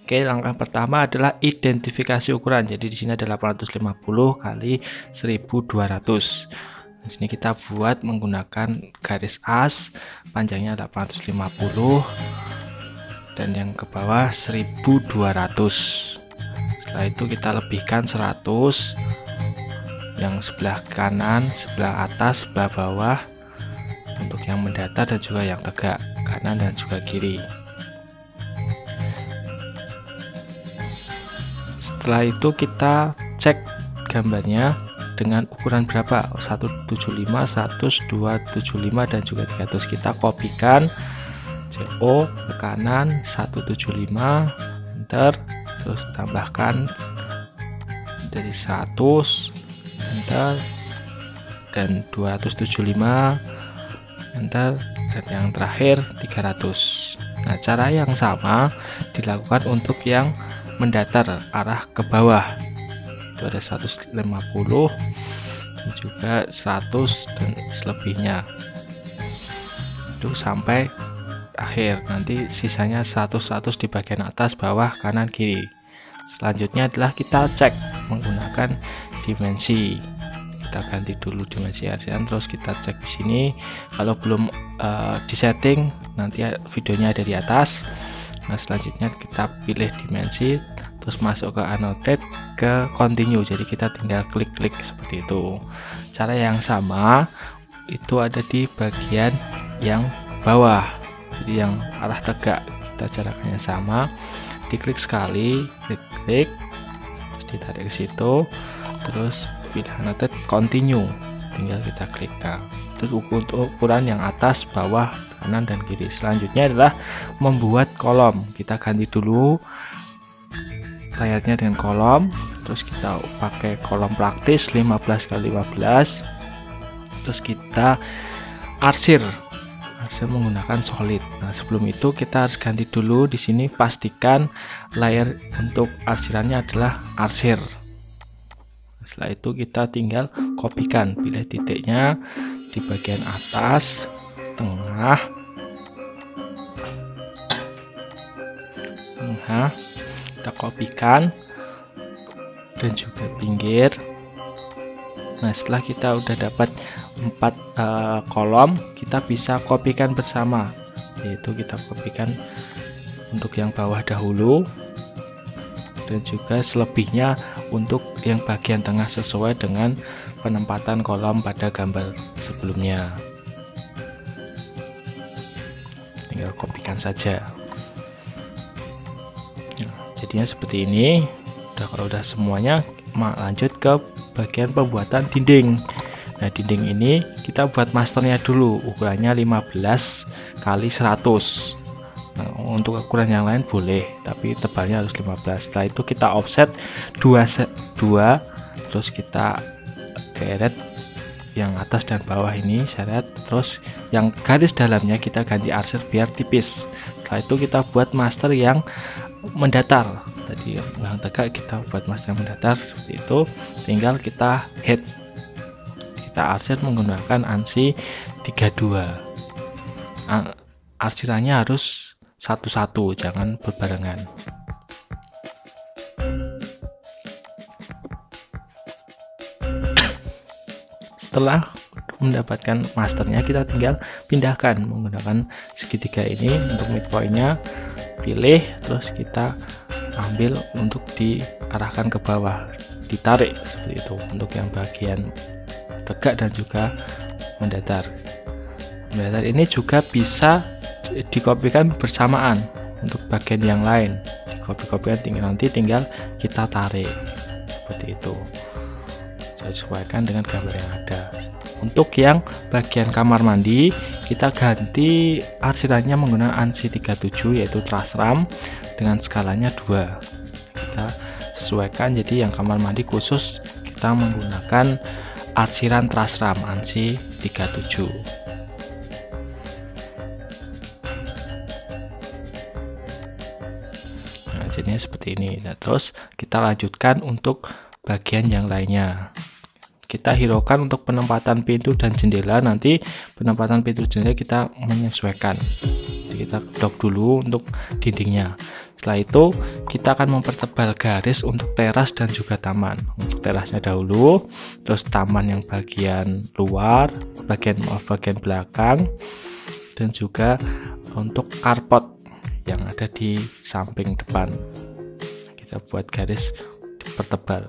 Oke, langkah pertama adalah identifikasi ukuran. Jadi di sini ada 850 kali 1200. Di sini kita buat menggunakan garis as, panjangnya 850 dan yang ke bawah 1200. Setelah itu kita lebihkan 100, yang sebelah kanan, sebelah atas, sebelah bawah untuk yang mendatar dan juga yang tegak, kanan dan juga kiri. Setelah itu kita cek gambarnya dengan ukuran berapa, 175, 100, 275 dan juga 300. Kita kopikan CO ke kanan 175, enter, terus tambahkan dari 100, enter, dan 275, enter, dan yang terakhir 300. Nah, cara yang sama dilakukan untuk yang mendatar arah ke bawah. Itu ada 150 dan juga 100 dan selebihnya. Itu sampai akhir. Nanti sisanya 100 di bagian atas, bawah, kanan, kiri. Selanjutnya adalah kita cek menggunakan dimensi. Kita ganti dulu dimensi arsiran, terus kita cek di sini. Kalau belum disetting, nanti videonya ada di atas. Nah, selanjutnya kita pilih dimensi, terus masuk ke annotate, ke continue. Jadi kita tinggal klik-klik seperti itu. Cara yang sama itu ada di bagian yang bawah. Jadi yang arah tegak, kita carakannya sama. Diklik sekali, klik-klik, terus ditarik ke situ, terus pilih annotate, continue. Tinggal kita klik. Nah, terus untuk ukuran yang atas, bawah, kanan dan kiri. Selanjutnya adalah membuat kolom. Kita ganti dulu layarnya dengan kolom, terus kita pakai kolom praktis 15 x 15. Terus kita arsir menggunakan solid. Nah, sebelum itu kita harus ganti dulu di sini, pastikan layar untuk arsirannya adalah arsir. Setelah itu kita tinggal kopikan, pilih titiknya di bagian atas, tengah, kita kopikan, dan juga pinggir. Nah, setelah kita udah dapat 4 kolom, kita bisa kopikan bersama, yaitu kita kopikan untuk yang bawah dahulu dan juga selebihnya untuk yang bagian tengah sesuai dengan penempatan kolom pada gambar sebelumnya. Tinggal kopikan saja. Nah, jadinya seperti ini. Kalau udah semuanya, lanjut ke bagian pembuatan dinding. Nah, dinding ini kita buat masternya dulu, ukurannya 15 x 100. Nah, untuk ukuran yang lain boleh, tapi tebalnya harus 15. Setelah itu kita offset 2, terus kita geret yang atas dan bawah ini, seret, terus yang garis dalamnya kita ganti arsir biar tipis. Setelah itu kita buat master yang mendatar. Tadi yang tegak kita buat master yang mendatar seperti itu. Tinggal kita hedge, kita arsir menggunakan ANSI 32. Arsirannya harus satu-satu, jangan berbarengan. Setelah mendapatkan masternya, kita tinggal pindahkan menggunakan segitiga ini untuk midpointnya, pilih, terus kita ambil untuk diarahkan ke bawah, ditarik seperti itu untuk yang bagian tegak dan juga mendatar. Mendatar ini juga bisa dikopikan bersamaan untuk bagian yang lain, dikopi-kopikan, tinggal kita tarik seperti itu, sesuaikan dengan gambar yang ada. Untuk yang bagian kamar mandi, kita ganti arsirannya menggunakan ANSI 37, yaitu truss ram dengan skalanya 2. Kita sesuaikan, jadi yang kamar mandi khusus kita menggunakan arsiran truss ram ANSI 37. Jadinya seperti ini. Nah, terus kita lanjutkan untuk bagian yang lainnya. Kita hiraukan untuk penempatan pintu dan jendela. Nanti penempatan pintu jendela kita menyesuaikan. Jadi kita blok dulu untuk dindingnya. Setelah itu kita akan mempertebal garis untuk teras dan juga taman. Untuk terasnya dahulu, terus taman yang bagian luar, bagian belakang, dan juga untuk carport yang ada di samping depan. Kita buat garis dipertebal,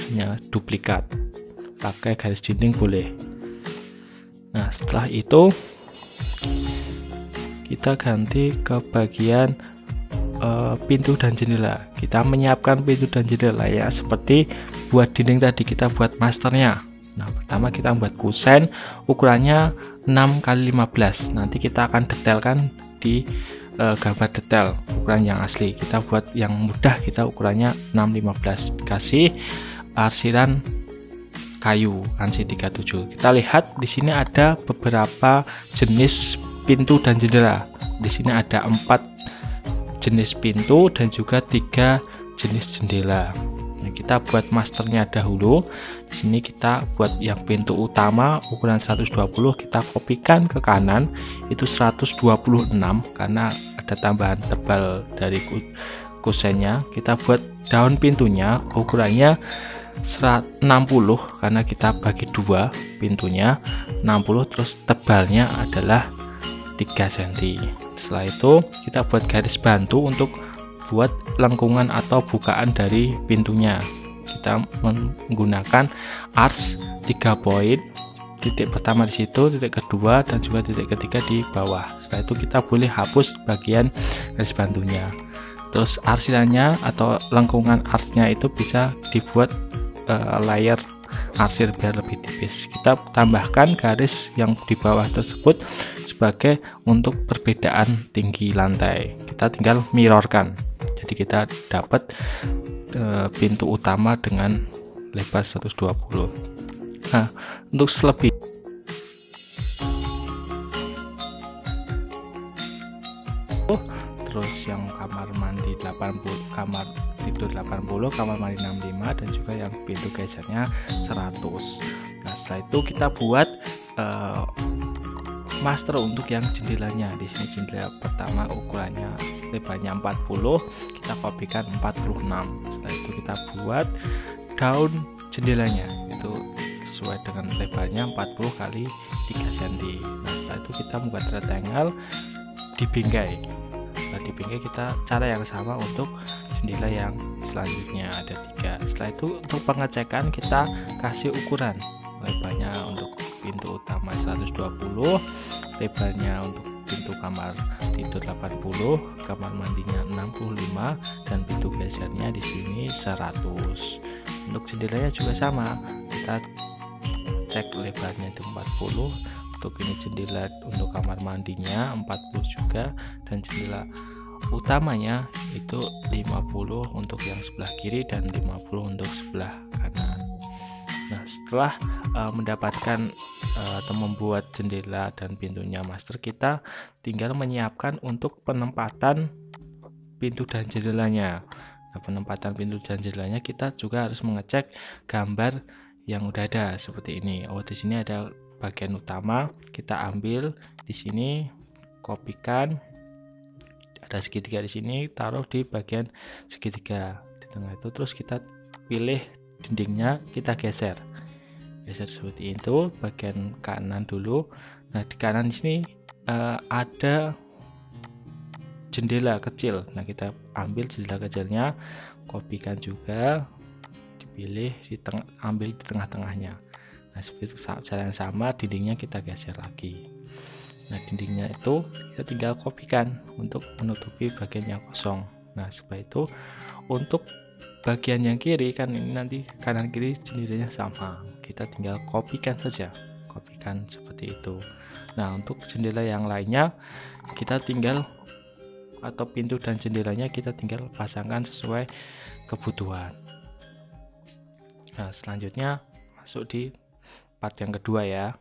hanya duplikat, pakai garis dinding boleh. Nah, setelah itu kita ganti ke bagian pintu dan jendela. Kita menyiapkan pintu dan jendela ya, seperti buat dinding tadi kita buat masternya. Nah, pertama kita buat kusen, ukurannya 6x15. Nanti kita akan detailkan di gambar detail ukuran yang asli. Kita buat yang mudah, kita ukurannya 6x15. Kasih arsiran kayu ANSI 37. Kita lihat di sini ada beberapa jenis pintu dan jendela. Di sini ada 4 jenis pintu dan juga 3 jenis jendela. Nah, kita buat masternya dahulu. Di sini kita buat yang pintu utama ukuran 120, kita kopikan ke kanan itu 126 karena ada tambahan tebal dari kusennya. Kita buat daun pintunya ukurannya 60 karena kita bagi 2 pintunya 60, terus tebalnya adalah 3 cm. Setelah itu kita buat garis bantu untuk buat lengkungan atau bukaan dari pintunya. Kita menggunakan arch 3 poin, titik pertama di situ, titik kedua dan juga titik ketiga di bawah. Setelah itu kita boleh hapus bagian garis bantunya. Terus arsirannya atau lengkungan archnya itu bisa dibuat layer arsir biar lebih tipis. Kita tambahkan garis yang di bawah tersebut sebagai untuk perbedaan tinggi lantai. Kita tinggal mirrorkan. Jadi kita dapat pintu utama dengan lebar 120. Nah, untuk selebih terus yang kamar mandi 80, kamar tidur 80, kamar mandi 65, dan juga yang pintu gesernya 100. Nah, setelah itu kita buat master untuk yang jendelanya. Di sini jendela pertama ukurannya lebarnya 40, kita kopikan 46. Setelah itu kita buat daun jendelanya itu sesuai dengan lebarnya 40 kali 3 cm. Nah, setelah itu kita membuat rectangle di bingkai. Nah, di bingkai kita cara yang sama untuk jendela yang selanjutnya ada 3. Setelah itu untuk pengecekan kita kasih ukuran lebarnya untuk pintu utama 120, lebarnya untuk pintu kamar tidur 80, kamar mandinya 65, dan pintu gesernya di sini 100. Untuk jendelanya juga sama, kita cek lebarnya itu 40. Untuk ini jendela untuk kamar mandinya 40 juga, dan jendela utamanya itu 50 untuk yang sebelah kiri dan 50 untuk sebelah kanan. Nah, setelah mendapatkan atau membuat jendela dan pintunya master, kita tinggal menyiapkan untuk penempatan pintu dan jendelanya. Nah, penempatan pintu dan jendelanya kita juga harus mengecek gambar yang udah ada seperti ini. Oh, di sini ada bagian utama, kita ambil di sini, kopikan, ada segitiga di sini, taruh di bagian segitiga di tengah itu, terus kita pilih dindingnya, kita geser seperti itu, bagian kanan dulu. Nah, di kanan di sini ada jendela kecil. Nah, kita ambil jendela kecilnya, kopikan juga, dipilih di tengah, ambil di tengah-tengahnya. Nah, seperti itu, cara yang sama, dindingnya kita geser lagi. Nah, dindingnya itu kita tinggal kopikan untuk menutupi bagian yang kosong. Nah, seperti itu. Untuk bagian yang kiri kan ini nanti kanan kiri jendelanya sama, kita tinggal kopikan saja, kopikan seperti itu. Nah, untuk jendela yang lainnya kita tinggal, atau pintu dan jendelanya kita tinggal pasangkan sesuai kebutuhan. Nah, selanjutnya masuk di part yang kedua ya.